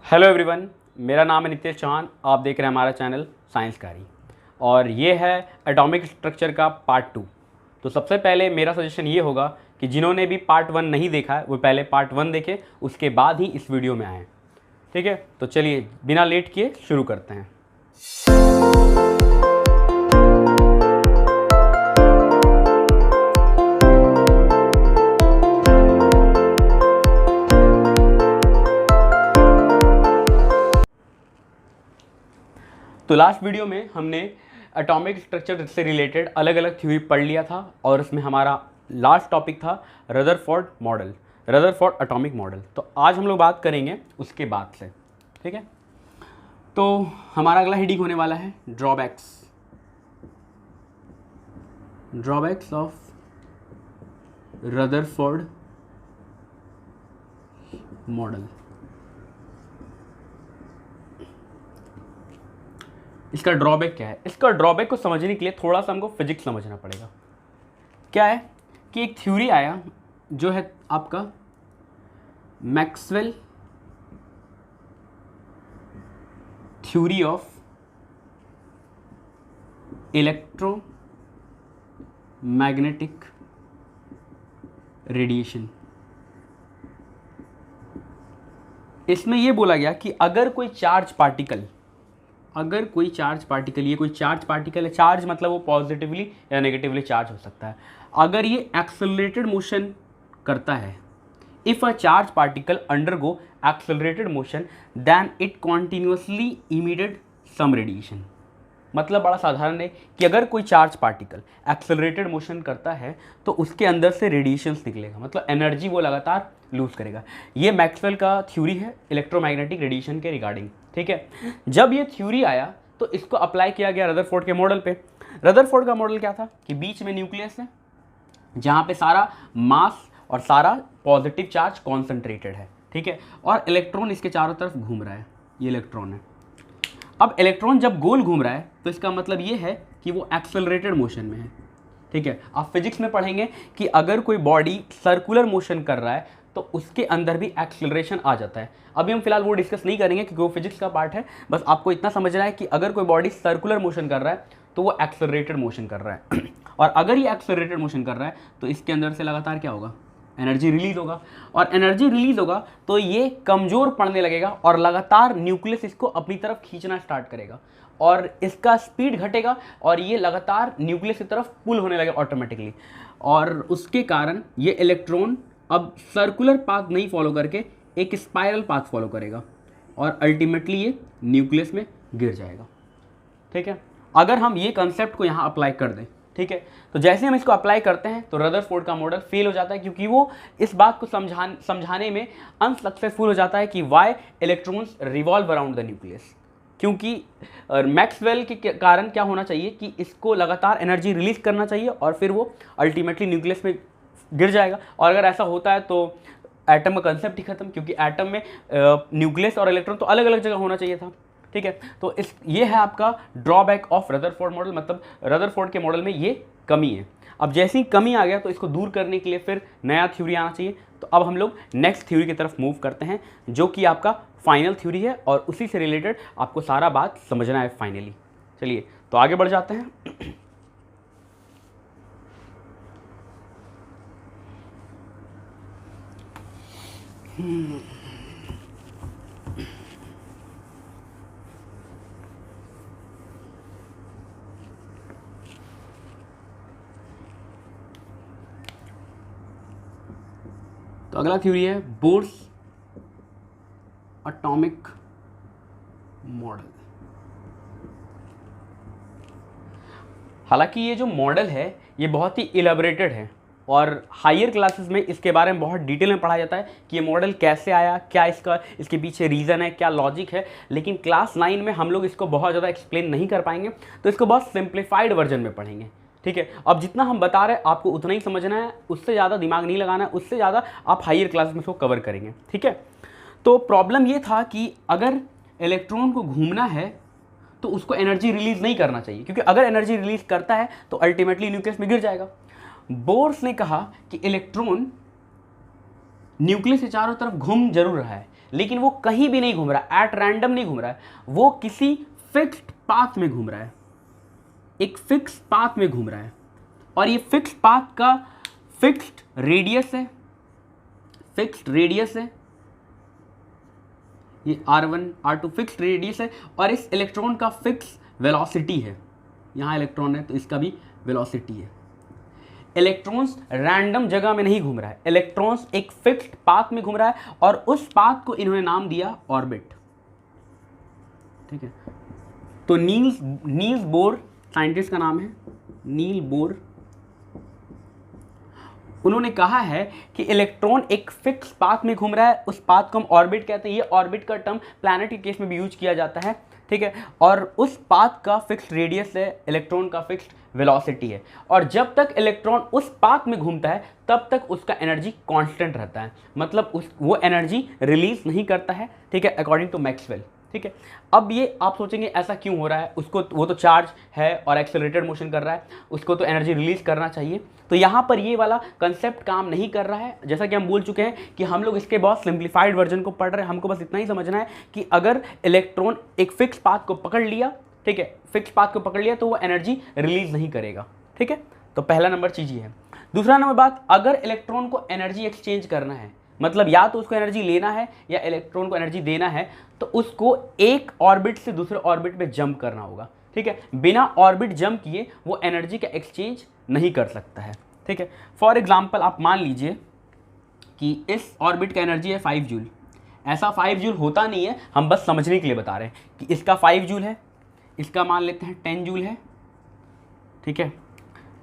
Hello everyone, मेरा नाम है नितेश चौहान। आप देख रहे हैं हमारा चैनल साइंसकारी और ये है एटॉमिक स्ट्रक्चर का पार्ट 2। तो सबसे पहले मेरा सजेशन ये होगा कि जिन्होंने भी पार्ट 1 नहीं देखा है वो पहले पार्ट 1 देखें, उसके बाद ही इस वीडियो में आएँ। ठीक है, तो चलिए बिना लेट किए शुरू करते हैं। तो लास्ट वीडियो में हमने एटॉमिक स्ट्रक्चर से रिलेटेड अलग अलग थ्योरी पढ़ लिया था और उसमें हमारा लास्ट टॉपिक था Rutherford model, Rutherford atomic model. तो आज हम लोग बात करेंगे उसके बाद से। ठीक है, तो हमारा अगला हेडिंग होने वाला है ड्रॉबैक्स ऑफ रदरफोर्ड मॉडल। इसका ड्रॉबैक क्या है? इसका ड्रॉबैक को समझने के लिए थोड़ा सा हमको फिजिक्स समझना पड़ेगा। क्या है कि एक थ्योरी आया जो है आपका Maxwell theory of electromagnetic radiation. इसमें यह बोला गया कि अगर कोई चार्ज पार्टिकल, ये कोई चार्ज पार्टिकल है, चार्ज मतलब वो पॉजिटिवली या नेगेटिवली चार्ज हो सकता है, अगर ये एक्सेलरेटेड मोशन करता है, if a charge particle undergo accelerated motion then it continuously emitted some radiation. मतलब बड़ा साधारण है कि अगर कोई चार्ज पार्टिकल एक्सेलरेटेड मोशन करता है तो उसके अंदर से रेडिएशंस निकलेगा, मतलब एनर्जी वो लगातार लूज करेगा। ये मैक्सवेल का थ्योरी है इलेक्ट्रोमैग्नेटिक रेडिएशन के रिगार्डिंग। ठीक है, जब ये थ्योरी आया तो इसको अप्लाई किया गया रदरफोर्ड के मॉडल पे। रदरफोर्ड का मॉडल क्या था कि बीच में न्यूक्लियस है जहाँ पे सारा मास और सारा पॉजिटिव चार्ज कॉन्सेंट्रेटेड है। ठीक है, और इलेक्ट्रॉन इसके चारों तरफ घूम रहा है, ये इलेक्ट्रॉन है। अब इलेक्ट्रॉन जब गोल घूम रहा है तो इसका मतलब ये है कि वो एक्सेलरेटेड मोशन में है। ठीक है, आप फिजिक्स में पढ़ेंगे कि अगर कोई बॉडी सर्कुलर मोशन कर रहा है तो उसके अंदर भी एक्सेलरेशन आ जाता है। अभी हम फिलहाल वो डिस्कस नहीं करेंगे क्योंकि वो फिजिक्स का पार्ट है। बस आपको इतना समझना है कि अगर कोई बॉडी सर्कुलर मोशन कर रहा है तो वो एक्सेलरेटेड मोशन कर रहा है और अगर ये एक्सेलरेटेड मोशन कर रहा है तो इसके अंदर से लगातार क्या होगा, एनर्जी रिलीज होगा। और एनर्जी रिलीज होगा तो ये कमज़ोर पड़ने लगेगा और लगातार न्यूक्लियस इसको अपनी तरफ खींचना स्टार्ट करेगा और इसका स्पीड घटेगा और ये लगातार न्यूक्लियस की तरफ पुल होने लगेगा ऑटोमेटिकली। और उसके कारण ये इलेक्ट्रॉन अब सर्कुलर पाथ नहीं फॉलो करके एक स्पाइरल पाथ फॉलो करेगा और अल्टीमेटली ये न्यूक्लियस में गिर जाएगा। ठीक है, अगर हम ये कंसेप्ट को यहाँ अप्लाई कर दें, ठीक है, तो जैसे हम इसको अप्लाई करते हैं तो रदरफोर्ड का मॉडल फेल हो जाता है क्योंकि वो इस बात को समझाने में अनसक्सेसफुल हो जाता है कि why electrons revolve around the nucleus. क्योंकि मैक्सवेल के कारण क्या होना चाहिए कि इसको लगातार एनर्जी रिलीज करना चाहिए और फिर वो अल्टीमेटली न्यूक्लियस में गिर जाएगा। और अगर ऐसा होता है तो एटम का कंसेप्ट ही खत्म, क्योंकि एटम में न्यूक्लियस और इलेक्ट्रॉन तो अलग अलग जगह होना चाहिए था। ठीक है, तो ये है आपका ड्रॉबैक ऑफ रदरफोर्ड मॉडल, मतलब रदरफोर्ड के मॉडल में ये कमी है। अब जैसे ही कमी आ गया तो इसको दूर करने के लिए फिर नया थ्योरी आना चाहिए। तो अब हम लोग नेक्स्ट थ्योरी की तरफ मूव करते हैं जो कि आपका फाइनल थ्योरी है और उसी से रिलेटेड आपको सारा बात समझना है फाइनली। चलिए तो आगे बढ़ जाते हैं। तो अगला थ्योरी है बोर्स एटॉमिक मॉडल। हालांकि ये जो मॉडल है ये बहुत ही इलेबोरेटेड है और हायर क्लासेस में इसके बारे में बहुत डिटेल में पढ़ाया जाता है कि ये मॉडल कैसे आया, क्या इसके पीछे रीज़न है, क्या लॉजिक है। लेकिन क्लास 9 में हम लोग इसको बहुत ज़्यादा एक्सप्लेन नहीं कर पाएंगे, तो इसको बहुत सिंप्लीफाइड वर्जन में पढ़ेंगे। ठीक है, अब जितना हम बता रहे हैं आपको उतना ही समझना है, उससे ज़्यादा दिमाग नहीं लगाना है, उससे ज़्यादा आप हायर क्लास में इसको कवर करेंगे। ठीक है, तो प्रॉब्लम ये था कि अगर इलेक्ट्रॉन को घूमना है तो उसको एनर्जी रिलीज नहीं करना चाहिए, क्योंकि अगर एनर्जी रिलीज करता है तो अल्टीमेटली न्यूक्लियस में गिर जाएगा। बोर्स ने कहा कि इलेक्ट्रॉन न्यूक्लियस के चारों तरफ घूम जरूर रहा है, लेकिन वो कहीं भी नहीं घूम रहा है, एट रैंडम नहीं घूम रहा है, वो किसी फिक्स्ड पाथ में घूम रहा है, एक फिक्स्ड पाथ में घूम रहा है। और ये फिक्स्ड पाथ का फिक्स्ड रेडियस है, फिक्स्ड रेडियस है, ये R1 R2 फिक्स्ड रेडियस है, और इस इलेक्ट्रॉन का फिक्स वेलोसिटी है। यहाँ इलेक्ट्रॉन है तो इसका भी वेलोसिटी है। इलेक्ट्रॉन्स रैंडम जगह में नहीं घूम रहा है, इलेक्ट्रॉन्स एक फिक्स्ड पाथ में घूम रहा है, और उस पाथ को इन्होंने नाम दिया ऑर्बिट। ठीक है, तो नील्स बोर साइंटिस्ट का नाम है, नील बोर। उन्होंने कहा है कि इलेक्ट्रॉन एक फिक्स पाथ में घूम रहा है, उस पाथ को हम ऑर्बिट कहते हैं। ये ऑर्बिट का टर्म प्लैनेट के केस में भी यूज किया जाता है। ठीक है, और उस पाथ का फिक्स्ड रेडियस है, इलेक्ट्रॉन का फिक्स्ड वेलोसिटी है, और जब तक इलेक्ट्रॉन उस पाथ में घूमता है तब तक उसका एनर्जी कांस्टेंट रहता है, मतलब वो एनर्जी रिलीज नहीं करता है। ठीक है, अकॉर्डिंग टू मैक्सवेल। ठीक है, अब ये आप सोचेंगे ऐसा क्यों हो रहा है, उसको वो तो चार्ज है और एक्सेलरेटेड मोशन कर रहा है, उसको तो एनर्जी रिलीज करना चाहिए। तो यहाँ पर ये वाला कंसेप्ट काम नहीं कर रहा है। जैसा कि हम बोल चुके हैं कि हम लोग इसके बहुत सिंप्लीफाइड वर्जन को पढ़ रहे हैं, हमको बस इतना ही समझना है कि अगर इलेक्ट्रॉन एक फिक्स पाथ को पकड़ लिया, ठीक है, फिक्स पाथ को पकड़ लिया तो वो एनर्जी रिलीज नहीं करेगा। ठीक है, तो पहला नंबर चीज़ ये है। दूसरा नंबर बात, अगर इलेक्ट्रॉन को एनर्जी एक्सचेंज करना है, मतलब या तो उसको एनर्जी लेना है या इलेक्ट्रॉन को एनर्जी देना है, तो उसको एक ऑर्बिट से दूसरे ऑर्बिट में जंप करना होगा। ठीक है, बिना ऑर्बिट जंप किए वो एनर्जी का एक्सचेंज नहीं कर सकता है। ठीक है, फॉर एग्जांपल आप मान लीजिए कि इस ऑर्बिट का एनर्जी है 5 जूल। ऐसा 5 जूल होता नहीं है, हम बस समझने के लिए बता रहे हैं कि इसका 5 जूल है, इसका मान लेते हैं 10 जूल है। ठीक है,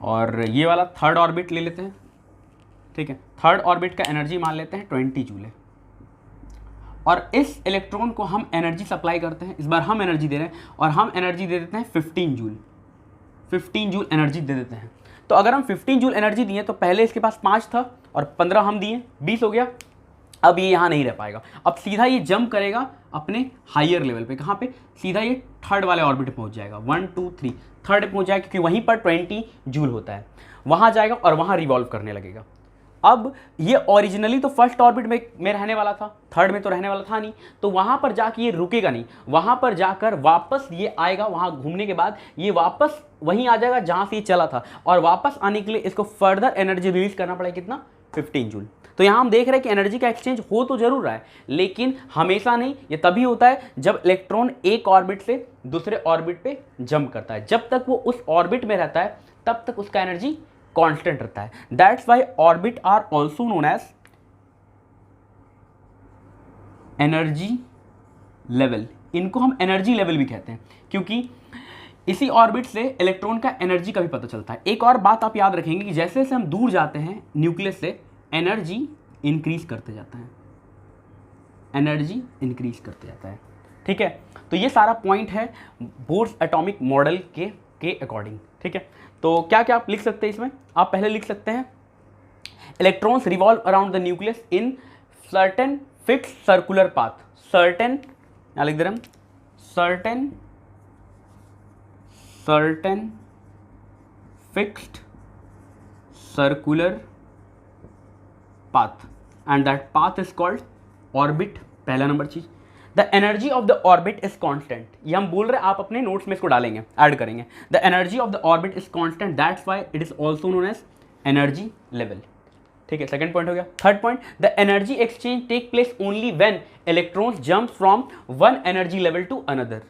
और ये वाला थर्ड ऑर्बिट ले लेते हैं। ठीक है, थर्ड ऑर्बिट का एनर्जी मान लेते हैं 20 जूल है, और इस इलेक्ट्रॉन को हम एनर्जी सप्लाई करते हैं। इस बार हम एनर्जी दे रहे हैं और हम एनर्जी दे देते हैं 15 जूल। 15 जूल एनर्जी दे देते हैं। तो अगर हम 15 जूल एनर्जी दिए तो पहले इसके पास 5 था और 15 हम दिए, 20 हो गया। अब ये यहाँ नहीं रह पाएगा, अब सीधा ये जंप करेगा अपने हायर लेवल पे। कहाँ पे? सीधा ये थर्ड वाले ऑर्बिट पे पहुँच जाएगा, 1 2 3 थर्ड पे पहुँच जाएगा, क्योंकि वहीं पर 20 जूल होता है। वहाँ जाएगा और वहाँ रिवॉल्व करने लगेगा। अब ये ओरिजिनली तो फर्स्ट ऑर्बिट में रहने वाला था, थर्ड में तो रहने वाला था नहीं, तो वहाँ पर जाके ये रुकेगा नहीं, वहाँ पर जाकर वापस ये आएगा। वहाँ घूमने के बाद ये वापस वहीं आ जाएगा जहाँ से ये चला था, और वापस आने के लिए इसको फर्दर एनर्जी रिलीज करना पड़ेगा। कितना? 15 जूल। तो यहाँ हम देख रहे हैं कि एनर्जी का एक्सचेंज हो तो जरूर रहा है, लेकिन हमेशा नहीं। ये तभी होता है जब इलेक्ट्रॉन एक ऑर्बिट से दूसरे ऑर्बिट पे जंप करता है। जब तक वो उस ऑर्बिट में रहता है तब तक उसका एनर्जी कांस्टेंट रहता है। That's why orbit are also known as energy level. इनको हम एनर्जी लेवल भी कहते हैं, क्योंकि इसी ऑर्बिट से इलेक्ट्रॉन का एनर्जी का भी पता चलता है। एक और बात आप याद रखेंगे कि जैसे जैसे हम दूर जाते हैं न्यूक्लियस से, एनर्जी इंक्रीज करते जाता है, एनर्जी इंक्रीज करते जाता है। ठीक है, तो ये सारा पॉइंट है बोर्स एटॉमिक मॉडल के अकॉर्डिंग। ठीक है, तो क्या क्या आप लिख सकते हैं इसमें? आप पहले लिख सकते हैं electrons revolve around the nucleus in certain fix circular path. Certain, यहाँ लिख दे रहे हम, certain fixed circular path and that path is called orbit। पहला नंबर चीज, the energy of the orbit is constant। ये हम बोल रहे हैं, आप अपने नोट्स में इसको डालेंगे, ऐड करेंगे। the energy of the orbit is constant, that's why it is also known as energy level। ठीक है, सेकंड पॉइंट हो गया। Third point, the energy exchange take place only when electrons jump from one energy level to another।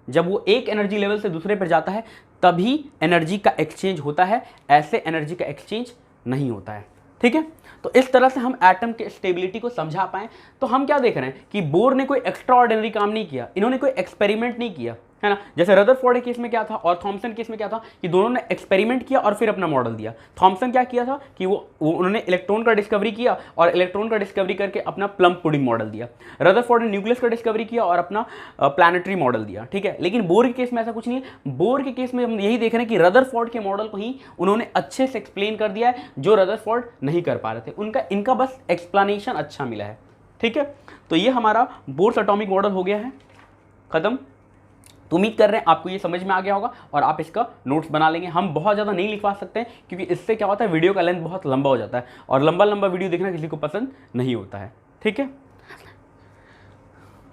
जब वो एक energy level से दूसरे पर जाता है तभी एनर्जी का एक्सचेंज होता है, ऐसे एनर्जी का एक्सचेंज नहीं होता है। ठीक है, तो इस तरह से हम एटम के स्टेबिलिटी को समझा पाएं। तो हम क्या देख रहे हैं कि बोर ने कोई एक्स्ट्रा ऑर्डिनरी काम नहीं किया, इन्होंने कोई एक्सपेरिमेंट नहीं किया, है ना। जैसे रदरफोर्ड के केस में क्या था और थॉमसन केस में क्या था कि दोनों ने एक्सपेरिमेंट किया और फिर अपना मॉडल दिया। थॉमसन क्या किया था कि वो उन्होंने इलेक्ट्रॉन का डिस्कवरी किया और इलेक्ट्रॉन का डिस्कवरी करके अपना प्लम पुडिंग मॉडल दिया। रदरफोर्ड ने न्यूक्लियस का डिस्कवरी किया और अपना प्लानिटरी मॉडल दिया। ठीक है, लेकिन बोर के केस में ऐसा कुछ नहीं है। बोर के केस में हम यही देख रहे हैं कि रदरफोर्ड के मॉडल को ही उन्होंने अच्छे से एक्सप्लेन कर दिया है, जो रदरफोर्ड नहीं कर पा रहे थे। इनका बस एक्सप्लेनेशन अच्छा मिला है। ठीक है, तो ये हमारा बोर्स एटॉमिक मॉडल हो गया है खत्म। तो उम्मीद कर रहे हैं आपको ये समझ में आ गया होगा और आप इसका नोट्स बना लेंगे। हम बहुत ज़्यादा नहीं लिखवा सकते हैं क्योंकि इससे क्या होता है, वीडियो का लेंथ बहुत लंबा हो जाता है और लंबा लंबा वीडियो देखना किसी को पसंद नहीं होता है। ठीक है,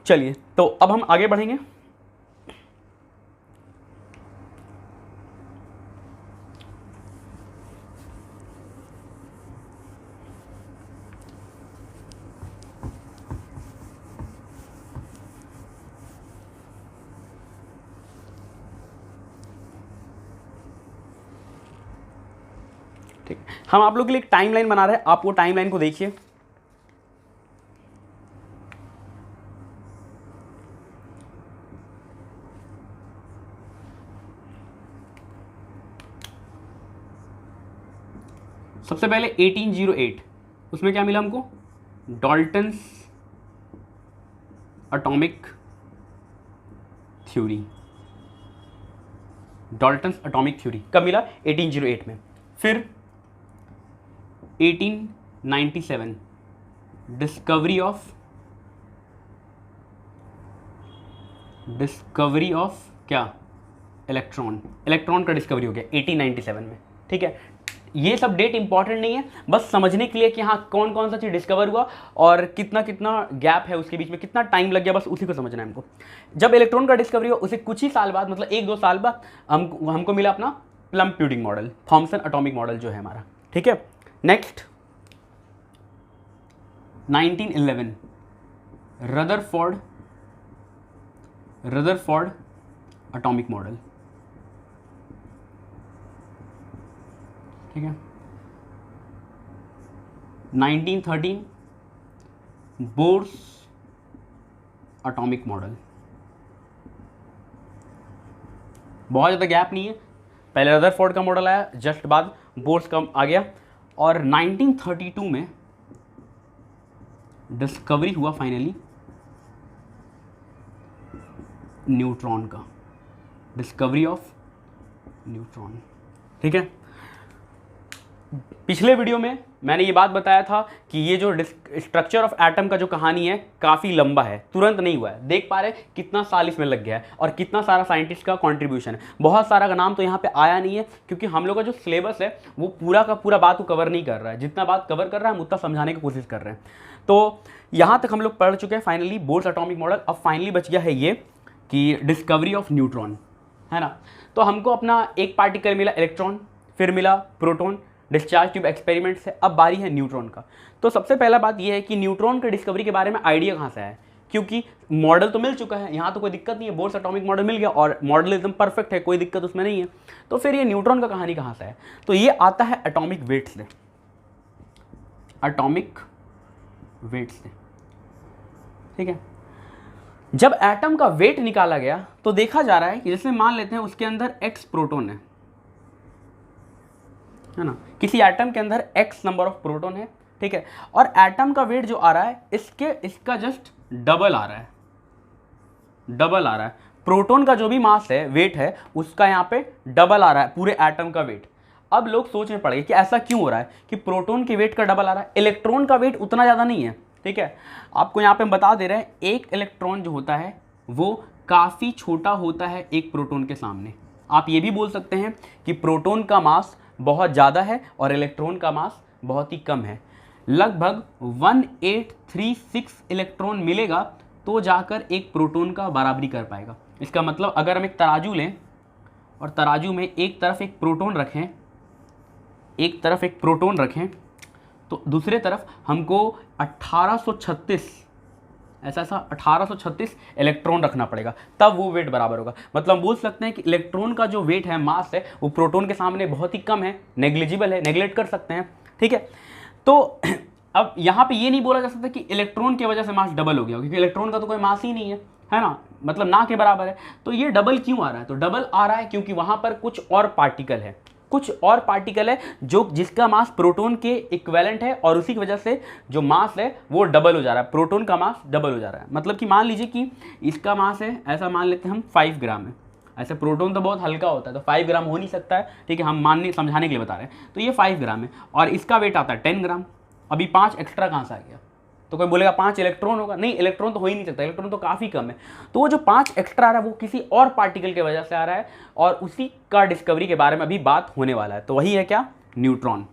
चलिए तो अब हम आगे बढ़ेंगे। ठीक, हम आप लोग के लिए एक टाइमलाइन बना रहे हैं, आप वो टाइमलाइन को देखिए। सबसे पहले 1808, उसमें क्या मिला हमको, Dalton's atomic theory. Dalton's atomic theory कब मिला, 1808 में। फिर 1897 डिस्कवरी ऑफ क्या, इलेक्ट्रॉन का डिस्कवरी हो गया 1897 में। ठीक है, ये सब डेट इंपॉर्टेंट नहीं है, बस समझने के लिए कि हाँ कौन कौन सा चीज़ डिस्कवर हुआ और कितना कितना गैप है उसके बीच में, कितना टाइम लग गया, बस उसी को समझना है हमको। जब इलेक्ट्रॉन का डिस्कवरी हुआ उसे कुछ ही साल बाद, मतलब 1-2 साल बाद हमको मिला अपना plum pudding model, Thomson atomic model जो है हमारा। ठीक है, नेक्स्ट 1911 रदरफोर्ड एटॉमिक मॉडल। ठीक है, 1913 बोर्स एटॉमिक मॉडल। बहुत ज़्यादा गैप नहीं है, पहले रदरफोर्ड का मॉडल आया, जस्ट बाद बोर्स का आ गया, और 1932 में डिस्कवरी हुआ फाइनली न्यूट्रॉन का, डिस्कवरी ऑफ न्यूट्रॉन। ठीक है, पिछले वीडियो में मैंने ये बात बताया था कि ये जो स्ट्रक्चर ऑफ एटम का जो कहानी है काफ़ी लंबा है, तुरंत नहीं हुआ है। देख पा रहे कितना साल इसमें लग गया है और कितना सारा साइंटिस्ट का कंट्रीब्यूशन है। बहुत सारा का नाम तो यहाँ पे आया नहीं है क्योंकि हम लोग का जो सिलेबस है वो पूरा का पूरा बात को कवर नहीं कर रहा है। जितना बात कवर कर रहा है हम उतना समझाने की कोशिश कर रहे हैं। तो यहाँ तक हम लोग पढ़ चुके हैं फाइनली बोर्स एटॉमिक मॉडल। अब फाइनली बच गया है ये कि डिस्कवरी ऑफ न्यूट्रॉन, है ना। तो हमको अपना एक पार्टिकल मिला इलेक्ट्रॉन, फिर मिला प्रोटॉन, डिस्चार्ज ट्यूब एक्सपेरिमेंट से। अब बारी है न्यूट्रॉन का। तो सबसे पहला बात यह है कि न्यूट्रॉन के डिस्कवरी के बारे में आइडिया कहाँ से आया, क्योंकि मॉडल तो मिल चुका है, यहाँ तो कोई दिक्कत नहीं है, बोर्स एटॉमिक मॉडल मिल गया और मॉडल एकदम परफेक्ट है, कोई दिक्कत उसमें नहीं है। तो फिर ये न्यूट्रॉन का कहानी कहाँ से है, तो ये आता है एटॉमिक वेट से, एटॉमिक वेट से। ठीक है, जब एटम का वेट निकाला गया तो देखा जा रहा है कि जैसे मान लेते हैं उसके अंदर x प्रोटॉन है ना, किसी एटम के अंदर x नंबर ऑफ प्रोटॉन है। ठीक है, और एटम का वेट जो आ रहा है इसका जस्ट डबल आ रहा है, डबल आ रहा है। प्रोटॉन का जो भी मास है, वेट है, उसका यहाँ पे डबल आ रहा है पूरे एटम का वेट। अब लोग सोच में पड़ गए कि ऐसा क्यों हो रहा है कि प्रोटॉन के वेट का डबल आ रहा है, इलेक्ट्रॉन का वेट उतना ज़्यादा नहीं है। ठीक है, आपको यहाँ पे हम बता दे रहे हैं, एक इलेक्ट्रॉन जो होता है वो काफ़ी छोटा होता है एक प्रोटॉन के सामने। आप ये भी बोल सकते हैं कि प्रोटॉन का मास बहुत ज़्यादा है और इलेक्ट्रॉन का मास बहुत ही कम है। लगभग 1836 इलेक्ट्रॉन मिलेगा तो जाकर एक प्रोटॉन का बराबरी कर पाएगा। इसका मतलब अगर हम एक तराजू लें और तराजू में एक तरफ एक प्रोटॉन रखें, तो दूसरे तरफ हमको 1836 इलेक्ट्रॉन रखना पड़ेगा, तब वो वेट बराबर होगा। मतलब हम बोल सकते हैं कि इलेक्ट्रॉन का जो वेट है, मास है, वो प्रोटॉन के सामने बहुत ही कम है, नेग्लिजिबल है, नेग्लेक्ट कर सकते हैं। ठीक है, तो अब यहाँ पे ये नहीं बोला जा सकता कि इलेक्ट्रॉन की वजह से मास डबल हो गया, क्योंकि इलेक्ट्रॉन का तो कोई मास ही नहीं है ना, मतलब ना के बराबर है। तो ये डबल क्यों आ रहा है, तो डबल आ रहा है क्योंकि वहाँ पर कुछ और पार्टिकल है जो जिसका मास प्रोटॉन के इक्विवेलेंट है, और उसी की वजह से जो मास है वो डबल हो जा रहा है, प्रोटॉन का मास डबल हो जा रहा है। मतलब कि मान लीजिए कि इसका मास है, ऐसा मान लेते हैं हम 5 ग्राम है। ऐसे प्रोटॉन तो बहुत हल्का होता है तो 5 ग्राम हो नहीं सकता है। ठीक है, हम समझाने के लिए बता रहे हैं। तो ये 5 ग्राम है और इसका वेट आता है 10 ग्राम। अभी 5 एक्स्ट्रा कहाँ से आ गया, तो कोई बोलेगा 5 इलेक्ट्रॉन होगा, नहीं, इलेक्ट्रॉन तो हो ही नहीं सकता, इलेक्ट्रॉन तो काफ़ी कम है। तो वो जो 5 एक्स्ट्रा आ रहा है वो किसी और पार्टिकल की वजह से आ रहा है, और उसी का डिस्कवरी के बारे में अभी बात होने वाला है। तो वही है क्या, न्यूट्रॉन।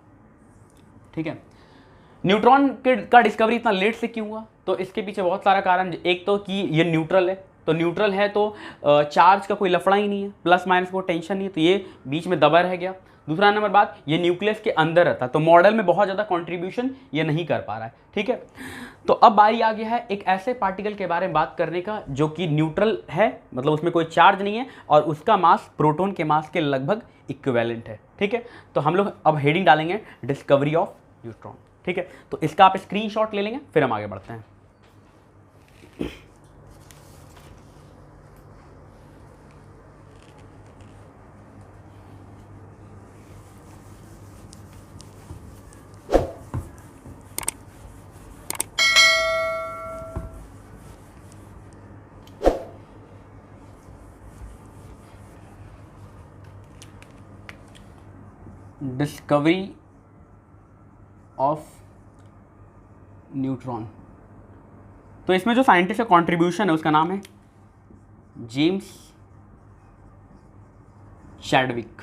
ठीक है, न्यूट्रॉन का डिस्कवरी इतना लेट से क्यों हुआ, तो इसके पीछे बहुत सारा कारण, एक तो कि ये न्यूट्रल है, तो न्यूट्रल है तो चार्ज का कोई लफड़ा ही नहीं है, प्लस माइनस को टेंशन नहीं है, तो ये बीच में दबा रह गया। दूसरा नंबर बात, ये न्यूक्लियस के अंदर रहता है, तो मॉडल में बहुत ज़्यादा कंट्रीब्यूशन ये नहीं कर पा रहा है। ठीक है, तो अब बारी आ गया है एक ऐसे पार्टिकल के बारे में बात करने का जो कि न्यूट्रल है, मतलब उसमें कोई चार्ज नहीं है और उसका मास प्रोटॉन के मास के लगभग इक्विवेलेंट है। ठीक है, तो हम लोग अब हेडिंग डालेंगे डिस्कवरी ऑफ न्यूट्रॉन। ठीक है, तो इसका आप स्क्रीनशॉट ले लेंगे, फिर हम आगे बढ़ते हैं। डिस्कवरी ऑफ न्यूट्रॉन, तो इसमें जो साइंटिस्ट का कंट्रीब्यूशन है उसका नाम है जेम्स चैडविक।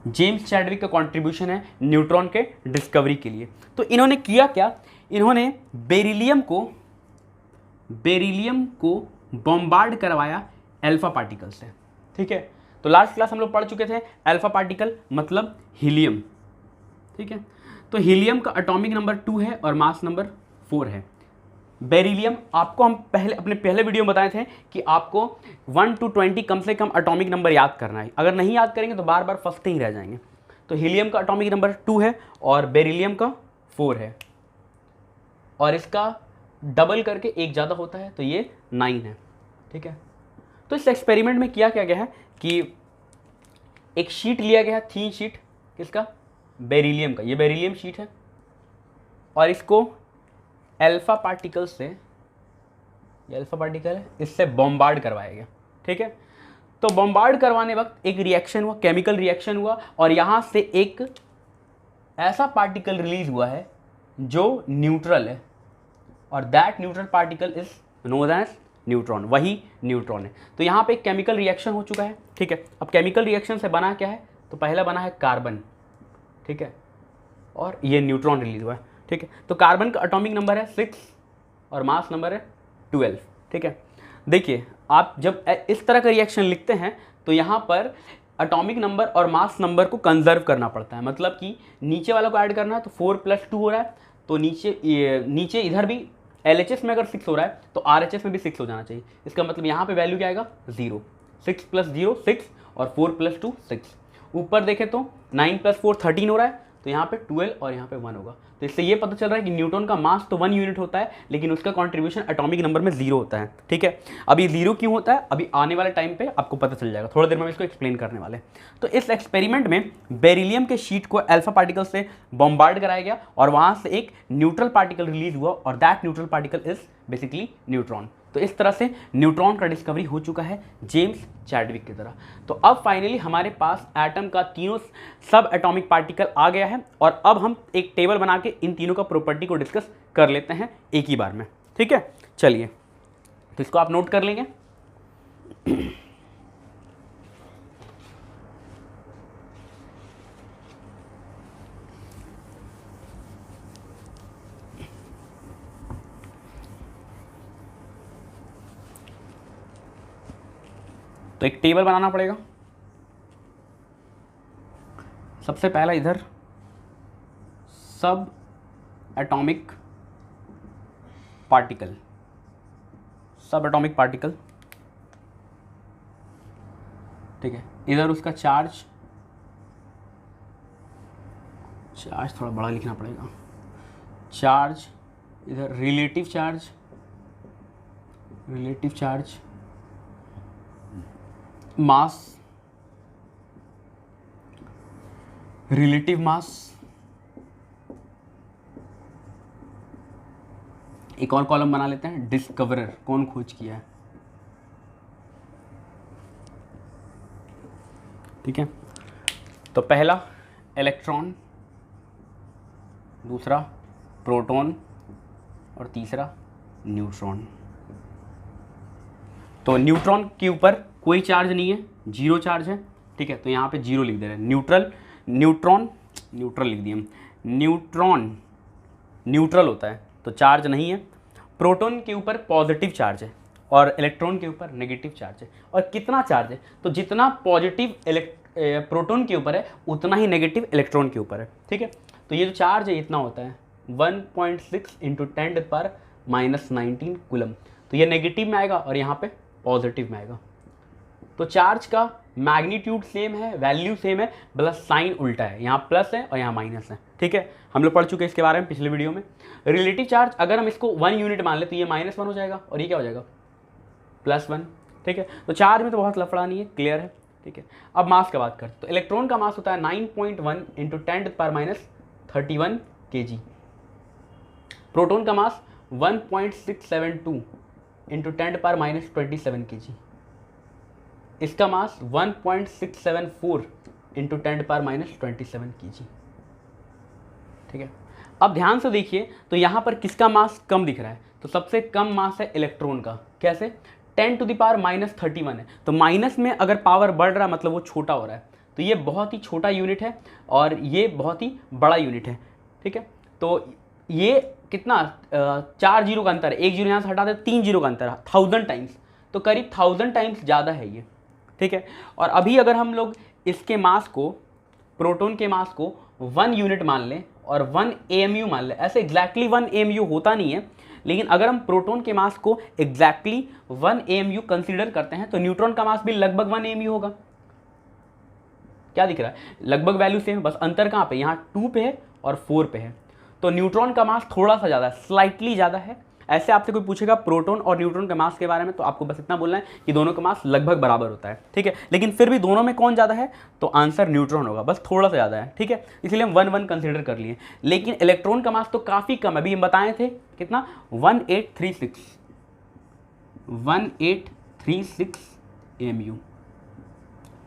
जेम्स चैडविक का कंट्रीब्यूशन है न्यूट्रॉन के डिस्कवरी के लिए। तो इन्होंने किया क्या, इन्होंने बेरिलियम को बॉम्बार्ड करवाया अल्फा पार्टिकल से। ठीक है, तो लास्ट क्लास हम लोग पढ़ चुके थे अल्फा पार्टिकल मतलब हीलियम। ठीक है, तो हीलियम का एटॉमिक नंबर 2 है और मास नंबर 4 है। बेरिलियम आपको हम अपने पहले वीडियो में बताए थे कि आपको 1 to 20 कम से कम एटॉमिक नंबर याद करना है, अगर नहीं याद करेंगे तो बार बार फंसते ही रह जाएंगे। तो हीलियम का एटॉमिक नंबर 2 है और बेरिलियम का 4 है, और इसका डबल करके एक ज़्यादा होता है, तो ये 9 है। ठीक है, तो इस एक्सपेरिमेंट में किया क्या गया है कि एक शीट लिया गया है, थीन शीट, किसका, बेरिलियम का, ये बेरिलियम शीट है, और इसको अल्फा पार्टिकल से, ये अल्फा पार्टिकल है, इससे बॉम्बार्ड करवाया गया। ठीक है, तो बॉम्बार्ड करवाने वक्त एक रिएक्शन हुआ, केमिकल रिएक्शन हुआ, और यहाँ से एक ऐसा पार्टिकल रिलीज हुआ है जो न्यूट्रल है, और that neutral particle is known as neutron, वही न्यूट्रॉन है। तो यहाँ पे एक केमिकल रिएक्शन हो चुका है। ठीक है, अब केमिकल रिएक्शन से बना क्या है, तो पहला बना है कार्बन। ठीक है, और ये न्यूट्रॉन रिलीज हुआ है। ठीक है, तो कार्बन का एटॉमिक नंबर है 6 और मास नंबर है 12। ठीक है, देखिए आप जब इस तरह का रिएक्शन लिखते हैं तो यहाँ पर एटॉमिक नंबर और मास नंबर को कंजर्व करना पड़ता है, मतलब कि नीचे वाला को ऐड करना है, तो 4 + 2 हो रहा है, तो नीचे इधर भी LHS में अगर 6 हो रहा है तो RHS में भी 6 हो जाना चाहिए। इसका मतलब यहाँ पे वैल्यू क्या आएगा, 0। 6 + 0 6 और 4 + 2 6। ऊपर देखें तो 9 + 4 13 हो रहा है, तो यहाँ पे 12 और यहाँ पे 1 होगा। तो इससे ये पता चल रहा है कि न्यूट्रॉन का मास तो 1 यूनिट होता है, लेकिन उसका कंट्रीब्यूशन एटॉमिक नंबर में 0 होता है। ठीक है, अभी 0 क्यों होता है, अभी आने वाले टाइम पे आपको पता चल जाएगा, थोड़ी देर में हम इसको एक्सप्लेन करने वाले। तो इस एक्सपेरिमेंट में बेरिलियम के शीट को अल्फा पार्टिकल से बॉम्बार्ड कराया गया और वहाँ से एक न्यूट्रल पार्टिकल रिलीज हुआ, और that neutral particle is basically neutron. तो इस तरह से न्यूट्रॉन का डिस्कवरी हो चुका है जेम्स चैडविक की तरह। तो अब फाइनली हमारे पास एटम का तीनों सब एटॉमिक पार्टिकल आ गया है, और अब हम एक टेबल बना के इन तीनों का प्रॉपर्टी को डिस्कस कर लेते हैं एक ही बार में। ठीक है, चलिए, तो इसको आप नोट कर लेंगे। तो एक टेबल बनाना पड़ेगा। सबसे पहला इधर सब एटॉमिक पार्टिकल, ठीक है, इधर उसका चार्ज थोड़ा बड़ा लिखना पड़ेगा, चार्ज इधर रिलेटिव चार्ज, मास, रिलेटिव मास, एक और कॉलम बना लेते हैं, डिस्कवरर, कौन खोज किया है। ठीक है, तो पहला इलेक्ट्रॉन, दूसरा प्रोटॉन और तीसरा न्यूट्रॉन। तो न्यूट्रॉन के ऊपर कोई चार्ज नहीं है, 0 चार्ज है। ठीक है, तो यहाँ पे 0 लिख दे रहे हैं। न्यूट्रॉन लिख दिए हम। न्यूट्रॉन न्यूट्रल होता है, तो चार्ज नहीं है। प्रोटॉन के ऊपर पॉजिटिव चार्ज है और इलेक्ट्रॉन के ऊपर नेगेटिव चार्ज है। और कितना चार्ज है, तो जितना पॉजिटिव प्रोटॉन के ऊपर है उतना ही नेगेटिव इलेक्ट्रॉन के ऊपर है। ठीक है, तो ये जो चार्ज है इतना होता है 1.6 इंटू 10⁻⁻19 कूलम। तो ये नेगेटिव में आएगा और यहाँ पे पॉजिटिव में आएगा। तो चार्ज का मैग्नीट्यूड सेम है, वैल्यू सेम है, बस साइन उल्टा है, यहाँ प्लस है और यहाँ माइनस है। ठीक है, हम लोग पढ़ चुके हैं इसके बारे में पिछले वीडियो में। रिलेटिव चार्ज अगर हम इसको 1 यूनिट मान ले तो ये -1 हो जाएगा और ये क्या हो जाएगा +1। ठीक है, तो चार्ज में तो बहुत लफड़ा नहीं है, क्लियर है। ठीक है, अब मास का बात करते हैं। तो इलेक्ट्रॉन का मास होता है 9.1 इंटू 10⁻31 kg। प्रोटॉन का मास 1.672 इंटू 10⁻27 kg। इसका मास 1.674 इंटू 10⁻27 kg। ठीक है, अब ध्यान से देखिए तो यहाँ पर किसका मास कम दिख रहा है, तो सबसे कम मास है इलेक्ट्रॉन का। कैसे, 10⁻31 है, तो माइनस में अगर पावर बढ़ रहा है मतलब वो छोटा हो रहा है। तो ये बहुत ही छोटा यूनिट है और ये बहुत ही बड़ा यूनिट है। ठीक है, तो ये कितना 4 जीरो का अंतर है, 1 जीरो यहाँ से हटा दे 3 जीरो का अंतर है, 1000 टाइम्स, तो करीब 1000 टाइम्स ज़्यादा है ये। ठीक है, और अभी अगर हम लोग इसके मास को, प्रोटॉन के मास को 1 यूनिट मान लें और 1 AMU मान लें, ऐसे एग्जैक्टली 1 AMU होता नहीं है, लेकिन अगर हम प्रोटॉन के मास को एग्जैक्टली 1 AMU कंसीडर करते हैं तो न्यूट्रॉन का मास भी लगभग 1 AMU होगा। क्या दिख रहा है, लगभग वैल्यू सेम है, बस अंतर कहाँ पे, यहाँ 2 पे है और 4 पे है। तो न्यूट्रॉन का मास थोड़ा सा ज़्यादा है, स्लाइटली ज़्यादा है। ऐसे आपसे कोई पूछेगा प्रोटॉन और न्यूट्रॉन के मास के बारे में तो आपको बस इतना बोलना है कि दोनों का मास लगभग बराबर होता है। ठीक है, लेकिन फिर भी दोनों में कौन ज़्यादा है, तो आंसर न्यूट्रॉन होगा, बस थोड़ा सा ज़्यादा है। ठीक है, इसलिए हम 1 कंसीडर कर लिए। लेकिन इलेक्ट्रॉन का मास तो काफ़ी कम है, अभी हम बताए थे कितना 1836 AMU।